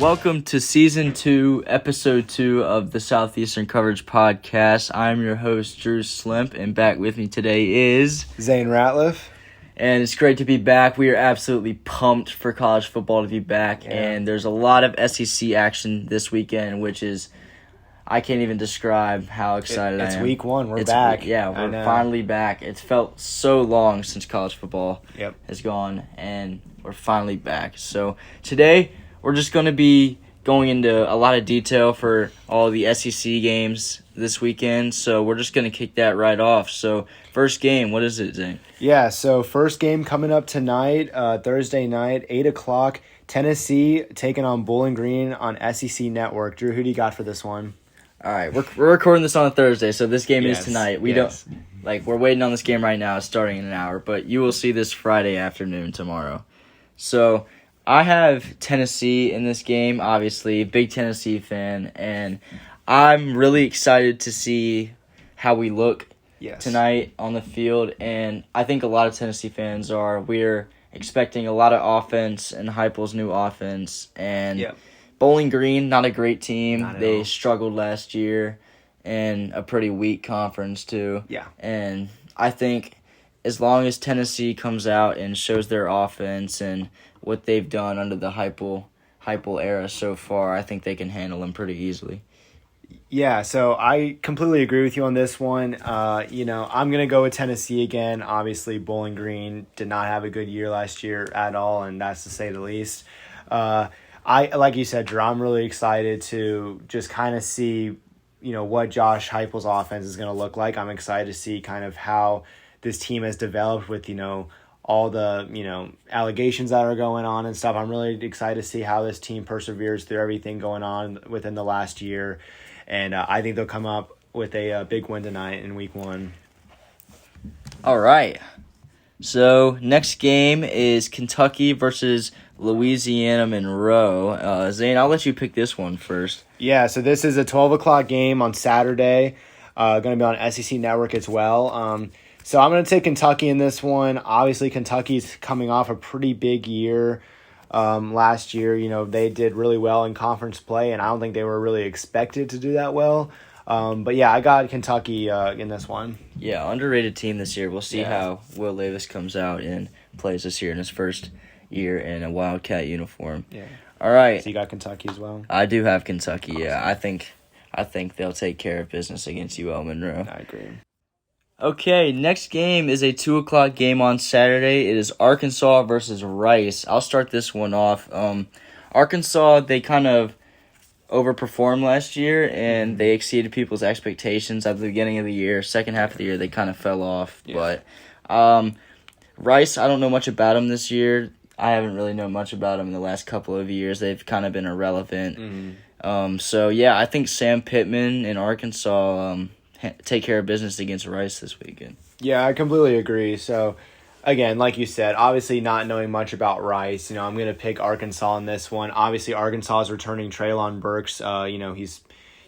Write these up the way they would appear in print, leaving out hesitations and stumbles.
Welcome to Season 2, Episode 2 of the Southeastern Coverage Podcast. I'm your host, Drew Slimp, and back with me today is... Zane Ratliff. And it's great to be back. We are absolutely pumped for college football to be back, and there's a lot of SEC action this weekend, which is... I can't even describe how excited I am. It's week one. We're back. We're finally back. It's felt so long since college football has gone, and we're finally back. So today, we're just going to be going into a lot of detail for all the SEC games this weekend. So we're just going to kick that right off. So first game, what is it, Zane? Yeah, so first game coming up tonight, Thursday night, 8 o'clock. Tennessee taking on Bowling Green on SEC Network. Drew, who do you got for this one? All right, we're recording this on a Thursday, so this game is tonight. We're waiting on this game right now. It's starting in an hour, but you will see this Friday afternoon tomorrow. So I have Tennessee in this game, obviously, big Tennessee fan, and I'm really excited to see how we look tonight on the field, and I think a lot of Tennessee fans are. We're expecting a lot of offense and Heupel's new offense, and Bowling Green, not a great team. They struggled last year in a pretty weak conference, too. Yeah. And I think as long as Tennessee comes out and shows their offense and what they've done under the Heupel era so far, I think they can handle them pretty easily. Yeah, so I completely agree with you on this one. I'm going to go with Tennessee again. Obviously, Bowling Green did not have a good year last year at all, and that's to say the least. Like you said, Drew, I'm really excited to just kind of see, what Josh Heupel's offense is going to look like. I'm excited to see kind of how this team has developed with, all the, allegations that are going on and stuff. I'm really excited to see how this team perseveres through everything going on within the last year. And I think they'll come up with a big win tonight in week one. All right. So next game is Kentucky versus Louisiana Monroe. Zane, I'll let you pick this one first. Yeah, so this is a 12 o'clock game on Saturday. Going to be on SEC Network as well. So I'm going to take Kentucky in this one. Obviously, Kentucky's coming off a pretty big year. Last year, they did really well in conference play, and I don't think they were really expected to do that well. But yeah, I got Kentucky in this one. Yeah, underrated team this year. We'll see how Will Levis comes out and plays this year in his first year in a Wildcat uniform. Yeah. All right. So you got Kentucky as well? I do have Kentucky, yeah. I think they'll take care of business against UL Monroe. I agree. Okay, next game is a 2 o'clock game on Saturday. It is Arkansas versus Rice. I'll start this one off. Arkansas, they kind of overperformed last year, and they exceeded people's expectations at the beginning of the year. Second half of the year, they kind of fell off. Yeah. But Rice, I don't know much about them this year. I haven't really known much about them in the last couple of years. They've kind of been irrelevant. Mm-hmm. I think Sam Pittman in Arkansas take care of business against Rice this weekend. Yeah, I completely agree. So, again, like you said, obviously not knowing much about Rice, I'm going to pick Arkansas in this one. Obviously, Arkansas is returning Treylon Burks. He's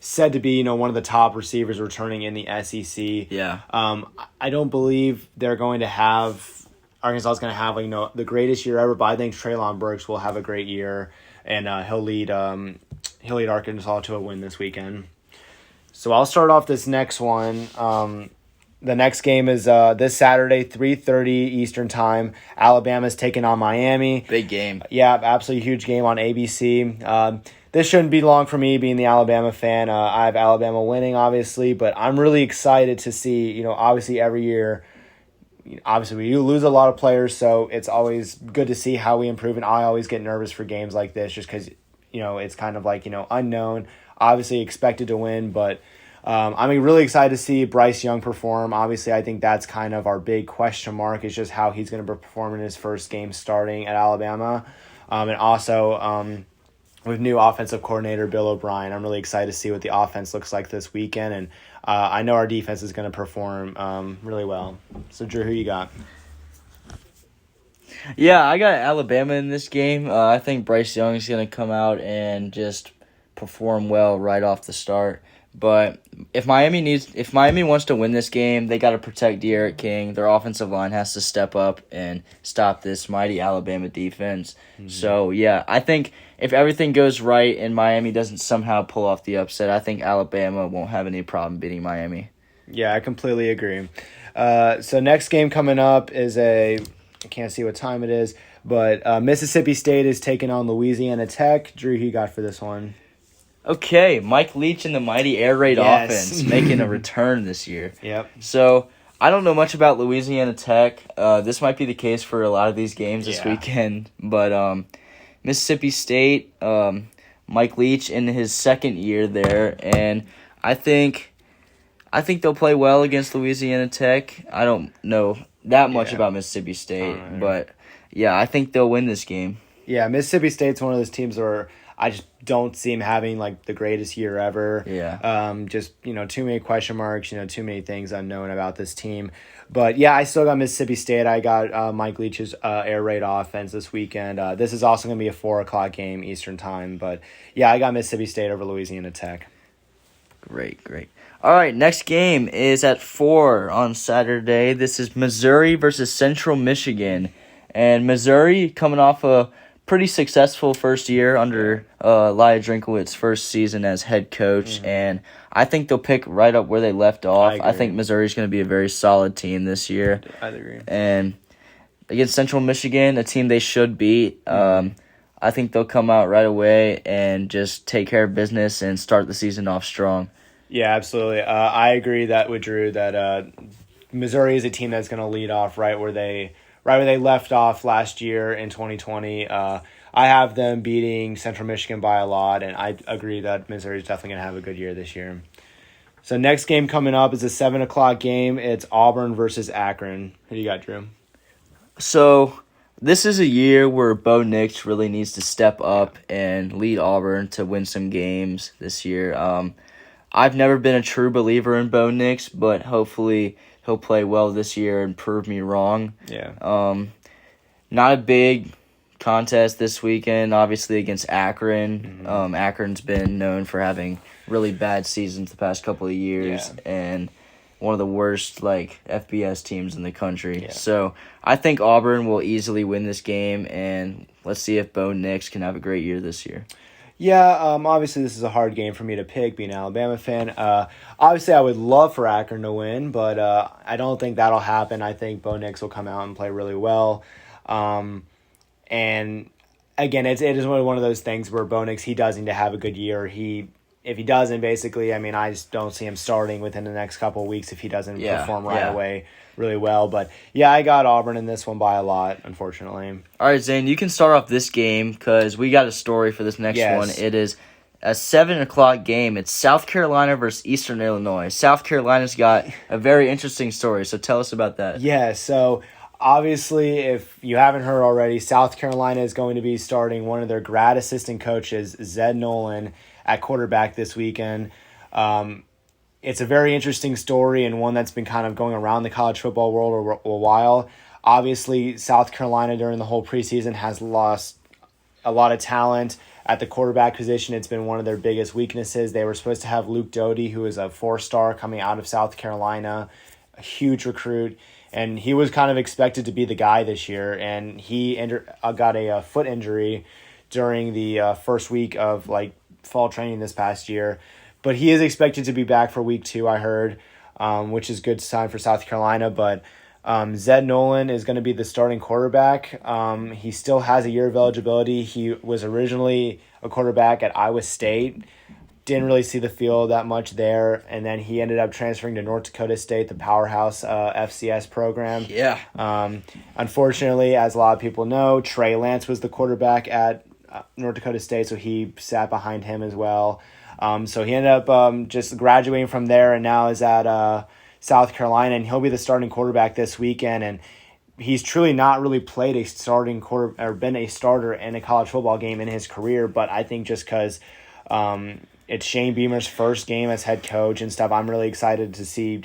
said to be, one of the top receivers returning in the SEC. Yeah. I don't believe they're going to have Arkansas is going to have the greatest year ever, but I think Treylon Burks will have a great year, and he'll lead Arkansas to a win this weekend. So I'll start off this next one. The next game is this Saturday, 3:30 Eastern Time. Alabama's taking on Miami. Big game. Yeah, absolutely huge game on ABC. This shouldn't be long for me being the Alabama fan. I have Alabama winning, obviously, but I'm really excited to see, obviously every year, obviously we lose a lot of players, so it's always good to see how we improve, and I always get nervous for games like this just because, it's kind of like, unknown, obviously expected to win, but I'm really excited to see Bryce Young perform. Obviously, I think that's kind of our big question mark is just how he's going to perform in his first game starting at Alabama. And also with new offensive coordinator Bill O'Brien, I'm really excited to see what the offense looks like this weekend. And I know our defense is going to perform really well. So, Drew, who you got? Yeah, I got Alabama in this game. I think Bryce Young is going to come out and just perform well right off the start. But if Miami wants to win this game, they got to protect De'Aaron King. Their offensive line has to step up and stop this mighty Alabama defense. Mm-hmm. So, yeah, I think if everything goes right and Miami doesn't somehow pull off the upset, I think Alabama won't have any problem beating Miami. Yeah, I completely agree. So next game coming up is I can't see what time it is, but Mississippi State is taking on Louisiana Tech. Drew, who you got for this one? Okay, Mike Leach and the mighty air raid offense making a return this year. Yep. So I don't know much about Louisiana Tech. This might be the case for a lot of these games this weekend, but Mississippi State, Mike Leach in his second year there, and I think they'll play well against Louisiana Tech. I don't know that much about Mississippi State, but yeah, I think they'll win this game. Yeah, Mississippi State's one of those teams where I just don't see him having like the greatest year ever. Yeah. Just, too many question marks, too many things unknown about this team. But yeah, I still got Mississippi State. I got Mike Leach's air raid offense this weekend. This is also going to be a 4:00 game Eastern time. But yeah, I got Mississippi State over Louisiana Tech. Great. All right, next game is at 4 on Saturday. This is Missouri versus Central Michigan. And Missouri coming off a pretty successful first year under Lia Drinkowitz's first season as head coach. And I think they'll pick right up where they left off. I think Missouri's going to be a very solid team this year. I agree. And against Central Michigan, a team they should beat, I think they'll come out right away and just take care of business and start the season off strong. Yeah, absolutely. I agree with Drew that Missouri is a team that's going to lead off right where they left off last year in 2020. I have them beating Central Michigan by a lot, and I agree that Missouri is definitely going to have a good year this year. So next game coming up is a 7:00 game. It's Auburn versus Akron. Who do you got, Drew? So this is a year where Bo Nix really needs to step up and lead Auburn to win some games this year. I've never been a true believer in Bo Nix, but hopefully he'll play well this year and prove me wrong. Yeah. Not a big contest this weekend, obviously, against Akron. Akron's been known for having really bad seasons the past couple of years, and one of the worst FBS teams in the country. Yeah. So I think Auburn will easily win this game, and let's see if Bo Nix can have a great year this year. Yeah, obviously this is a hard game for me to pick, being an Alabama fan. Obviously I would love for Akron to win, but I don't think that'll happen. I think Bo Nix will come out and play really well. And again, it is one of those things where Bo Nix, he does need to have a good year. If he doesn't, basically, I just don't see him starting within the next couple of weeks if he doesn't perform right away really well. But yeah, I got Auburn in this one by a lot, unfortunately. All right, Zane, you can start off this game because we got a story for this next one. It is a 7:00 game. It's South Carolina versus Eastern Illinois. South Carolina's got a very interesting story, so tell us about that. Yeah, so obviously, if you haven't heard already, South Carolina is going to be starting one of their grad assistant coaches, Zed Nolan, at quarterback this weekend. It's a very interesting story and one that's been kind of going around the college football world a while. Obviously, South Carolina during the whole preseason has lost a lot of talent at the quarterback position. It's been one of their biggest weaknesses. They were supposed to have Luke Doty, who is a 4-star coming out of South Carolina, a huge recruit, and he was kind of expected to be the guy this year, and he got a foot injury during the first week of fall training this past year. But he is expected to be back for week 2, I heard, which is a good sign for South Carolina. But Zed Nolan is going to be the starting quarterback. He still has a year of eligibility. He was originally a quarterback at Iowa State. Didn't really see the field that much there. And then he ended up transferring to North Dakota State, the powerhouse FCS program. Yeah. Unfortunately, as a lot of people know, Trey Lance was the quarterback at North Dakota State, so he sat behind him as well. So he ended up just graduating from there and now is at South Carolina, and he'll be the starting quarterback this weekend. And he's truly not really played a starting quarter or been a starter in a college football game in his career. But I think just because it's Shane Beamer's first game as head coach and stuff, I'm really excited to see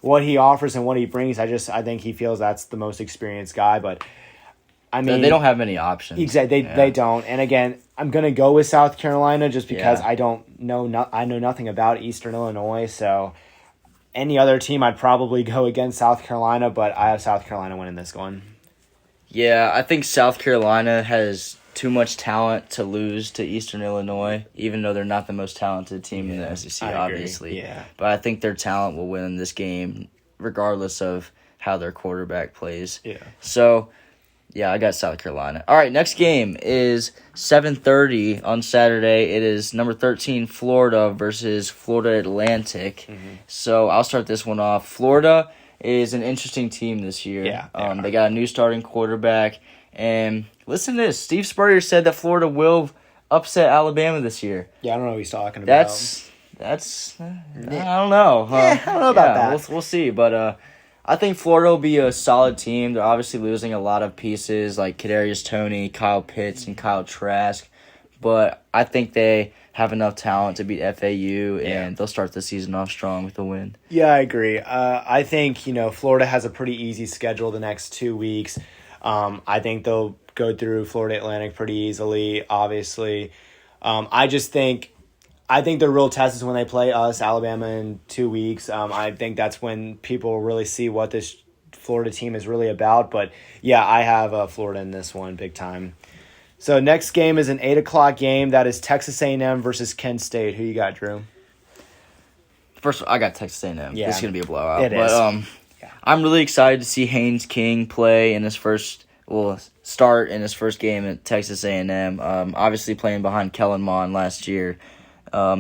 what he offers and what he brings. I think he feels that's the most experienced guy. But I mean, they don't have many options. Exactly, they don't. And again, I'm gonna go with South Carolina just because I don't know. I know nothing about Eastern Illinois, so any other team I'd probably go against South Carolina, but I have South Carolina winning this one. Yeah, I think South Carolina has too much talent to lose to Eastern Illinois, even though they're not the most talented team in the SEC, obviously. Yeah. But I think their talent will win this game, regardless of how their quarterback plays. Yeah. So, yeah, I got South Carolina. All right, next game is 7:30 on Saturday. It is number 13 Florida versus Florida Atlantic. Mm-hmm. So I'll start this one off. Florida is an interesting team this year. Yeah, they got a new starting quarterback. And listen to this. Steve Spurrier said that Florida will upset Alabama this year. Yeah, I don't know what he's talking about. That's I don't know. I don't know about that. We'll see. But I think Florida will be a solid team. They're obviously losing a lot of pieces like Kadarius Toney, Kyle Pitts, and Kyle Trask. But I think they have enough talent to beat FAU, and they'll start the season off strong with a win. Yeah, I agree. I think, Florida has a pretty easy schedule the next 2 weeks. I think they'll go through Florida Atlantic pretty easily, obviously. I think the real test is when they play us, Alabama, in 2 weeks. I think that's when people really see what this Florida team is really about. But, yeah, I have Florida in this one big time. So next game is an 8 o'clock game. That is Texas A&M versus Kent State. Who you got, Drew? First, I got Texas A&M. Yeah. This is going to be a blowout. It is. I'm really excited to see Haynes King play in his start in his first game at Texas A&M. Obviously playing behind Kellen Mond last year.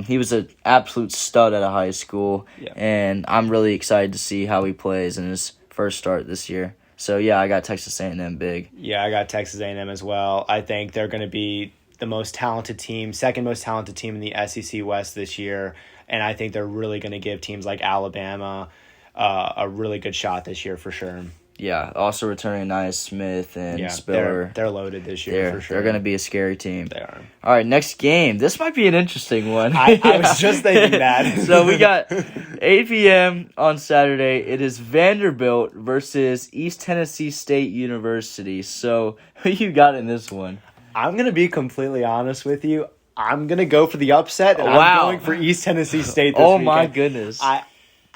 He was an absolute stud at a high school, and I'm really excited to see how he plays in his first start this year. So, yeah, I got Texas A&M big. Yeah, I got Texas A&M as well. I think they're going to be the most talented team, second most talented team in the SEC West this year, and I think they're really going to give teams like Alabama a really good shot this year for sure. Yeah, also returning Nia Smith and Spiller. They're loaded this year for sure. They're going to be a scary team. They are. All right, next game. This might be an interesting one. I was just thinking that. So we got 8 p.m. on Saturday. It is Vanderbilt versus East Tennessee State University. So who you got in this one? I'm going to be completely honest with you. I'm going to go for the upset, and I'm going for East Tennessee State this weekend. My goodness.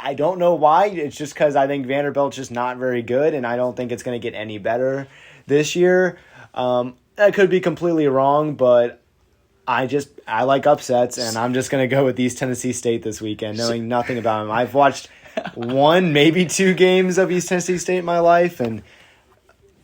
I don't know why. It's just because I think Vanderbilt's just not very good, and I don't think it's going to get any better this year. I could be completely wrong, but I like upsets, and I'm just going to go with East Tennessee State this weekend, knowing nothing about them. I've watched 1, maybe 2 games of East Tennessee State in my life, and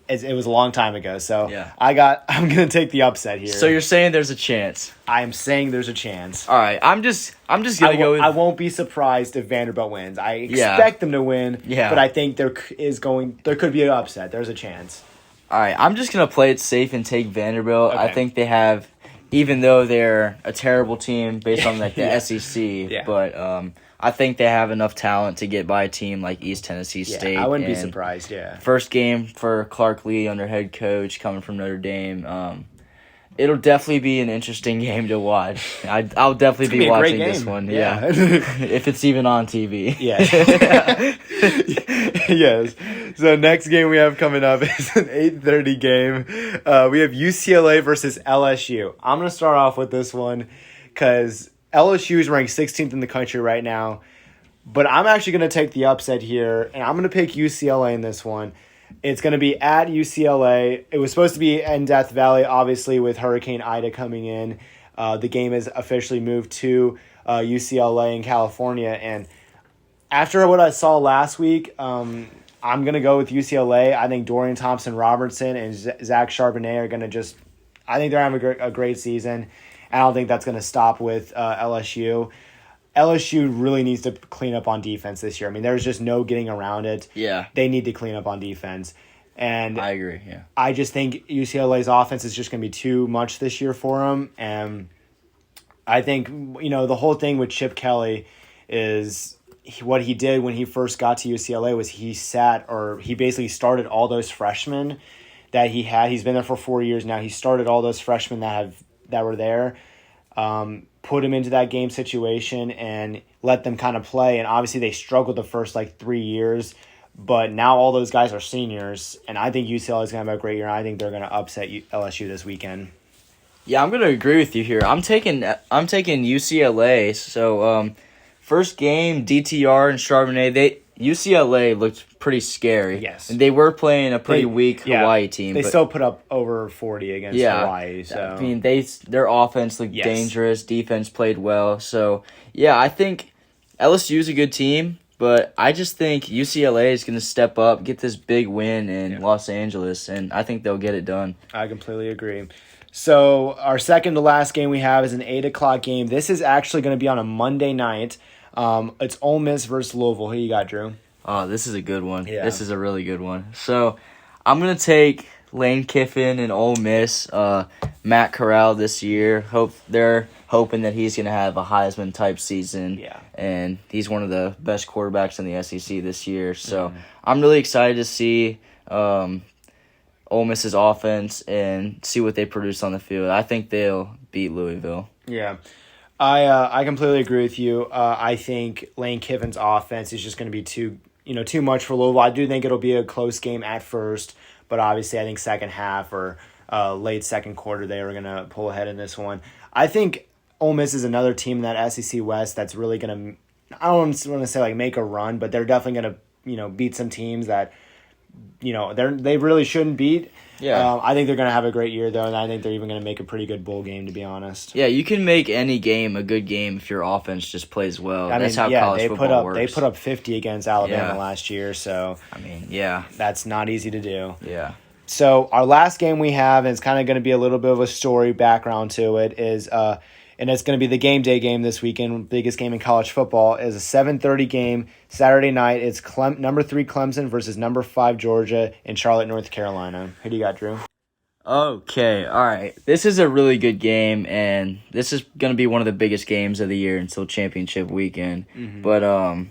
it was a long time ago. So I'm going to take the upset here. So you're saying there's a chance? I am saying there's a chance. All right, I'm just gonna go with. I won't be surprised if Vanderbilt wins. I expect them to win. Yeah. But I think there could be an upset. There's a chance. All right, I'm just gonna play it safe and take Vanderbilt. Okay. I think they have, even though they're a terrible team based on the SEC, but I think they have enough talent to get by a team like East Tennessee State. Yeah, I wouldn't be surprised. Yeah. First game for Clark Lee under head coach coming from Notre Dame. It'll definitely be an interesting game to watch. I'll definitely be watching this one. Yeah. If it's even on TV. Yeah. Yes. So next game we have coming up is an 8:30 game. We have UCLA versus LSU. I'm going to start off with this one because LSU is ranked 16th in the country right now. But I'm actually going to take the upset here, and I'm going to pick UCLA in this one. It's going to be at UCLA. It was supposed to be in Death Valley, obviously, with Hurricane Ida coming in. The game is officially moved to UCLA in California. And after what I saw last week, I'm going to go with UCLA. I think Dorian Thompson-Robertson and Zach Charbonnet are going to I think they're having a great season. I don't think that's going to stop with LSU. LSU really needs to clean up on defense this year. I mean, there's just no getting around it. Yeah. They need to clean up on defense. And I agree, yeah. I just think UCLA's offense is just going to be too much this year for them. And I think, the whole thing with Chip Kelly is what he did when he first got to UCLA was he basically started all those freshmen that he had. He's been there for 4 years now. He started all those freshmen that were there. Put them into that game situation and let them kind of play. And obviously they struggled the first 3 years, But now all those guys are seniors, and I think UCLA is going to have a great year. And I think they're going to upset LSU this weekend. Yeah, I'm going to agree with you here. I'm taking UCLA. So, first game, DTR and Charbonnet, UCLA looked pretty scary. Yes. And they were playing a pretty weak Hawaii team. They still put up over 40 against Hawaii. So. I mean, their offense looked dangerous. Defense played well. So, yeah, I think LSU is a good team, but I just think UCLA is going to step up, get this big win in Los Angeles, and I think they'll get it done. I completely agree. So, our second to last game we have is an 8 o'clock game. This is actually going to be on a Monday night. It's Ole Miss versus Louisville. Who you got, Drew? Oh, this is a good one. Yeah. This is a really good one. So, I'm going to take Lane Kiffin and Ole Miss. Matt Corral this year. They're hoping that he's going to have a Heisman-type season. Yeah. And he's one of the best quarterbacks in the SEC this year. So, I'm really excited to see Ole Miss's offense and see what they produce on the field. I think they'll beat Louisville. Yeah. I completely agree with you. I think Lane Kiffin's offense is just going to be too much for Louisville. I do think it'll be a close game at first, but obviously I think second half or late second quarter they were going to pull ahead in this one. I think Ole Miss is another team in that SEC West that's really going to, I don't want to say like make a run, but they're definitely going to beat some teams that they really shouldn't beat. Yeah. I think they're going to have a great year, though, and I think they're even going to make a pretty good bowl game, to be honest. Yeah, you can make any game a good game if your offense just plays well. That's how college football works. They put up 50 against Alabama last year, so that's not easy to do. Yeah. So our last game we have, and it's kind of going to be a little bit of a story background to it, is and it's going to be the game day game this weekend, biggest game in college football, is a 7:30 game Saturday night. It's number 3 Clemson versus number 5 Georgia in Charlotte, North Carolina. Who do you got, Drew? Okay, all right. This is a really good game, and this is going to be one of the biggest games of the year until championship weekend. Mm-hmm. But,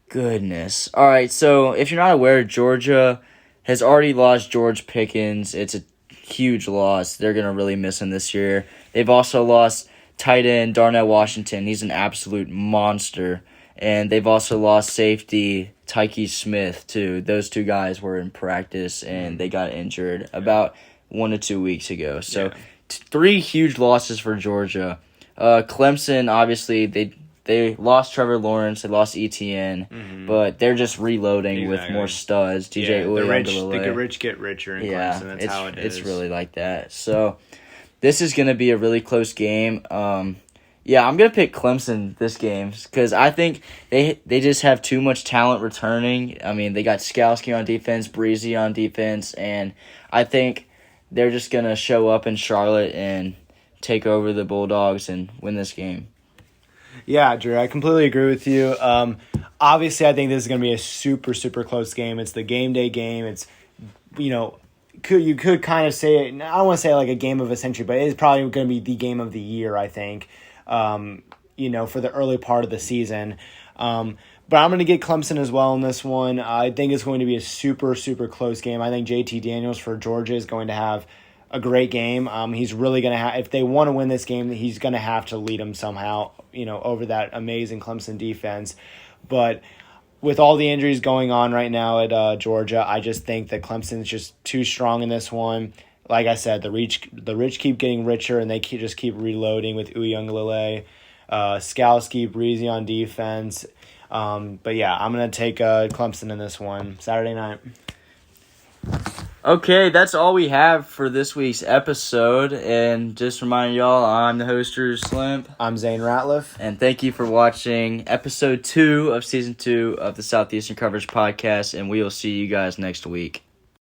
goodness. All right, so if you're not aware, Georgia has already lost George Pickens. It's a huge loss. They're going to really miss him this year. They've also lost tight end Darnell Washington. He's an absolute monster. And they've also lost safety Tyke Smith, too. Those two guys were in practice, and they got injured about 1 to 2 weeks ago. So 3 huge losses for Georgia. Clemson, obviously, they lost Trevor Lawrence. They lost ETN. But they're just reloading with more studs. DJ Uiagalelei. The rich get richer in Clemson. That's how it is. It's really like that. So this is going to be a really close game. I'm going to pick Clemson this game because I think they just have too much talent returning. I mean, they got Skalski on defense, Breezy on defense, and I think they're just going to show up in Charlotte and take over the Bulldogs and win this game. Yeah, Drew, I completely agree with you. Obviously, I think this is going to be a super, super close game. It's the game day game. It's, you could kind of say, I don't want to say like a game of a century, but it's probably going to be the game of the year, I think, for the early part of the season. But I'm going to get Clemson as well in this one. I think it's going to be a super, super close game. I think JT Daniels for Georgia is going to have a great game. He's really going to have, if they want to win this game, he's going to have to lead them somehow, over that amazing Clemson defense. But with all the injuries going on right now at Georgia, I just think that Clemson is just too strong in this one. Like I said, the rich keep getting richer, and they just keep reloading with Uiagalelei, Skalski, Breezy on defense. But yeah, I'm going to take Clemson in this one Saturday night. Okay, that's all we have for this week's episode. And just remind y'all, I'm the host, Drew Slimp. I'm Zane Ratliff. And thank you for watching episode 2 of season 2 of the Southeastern Coverage Podcast. And we will see you guys next week.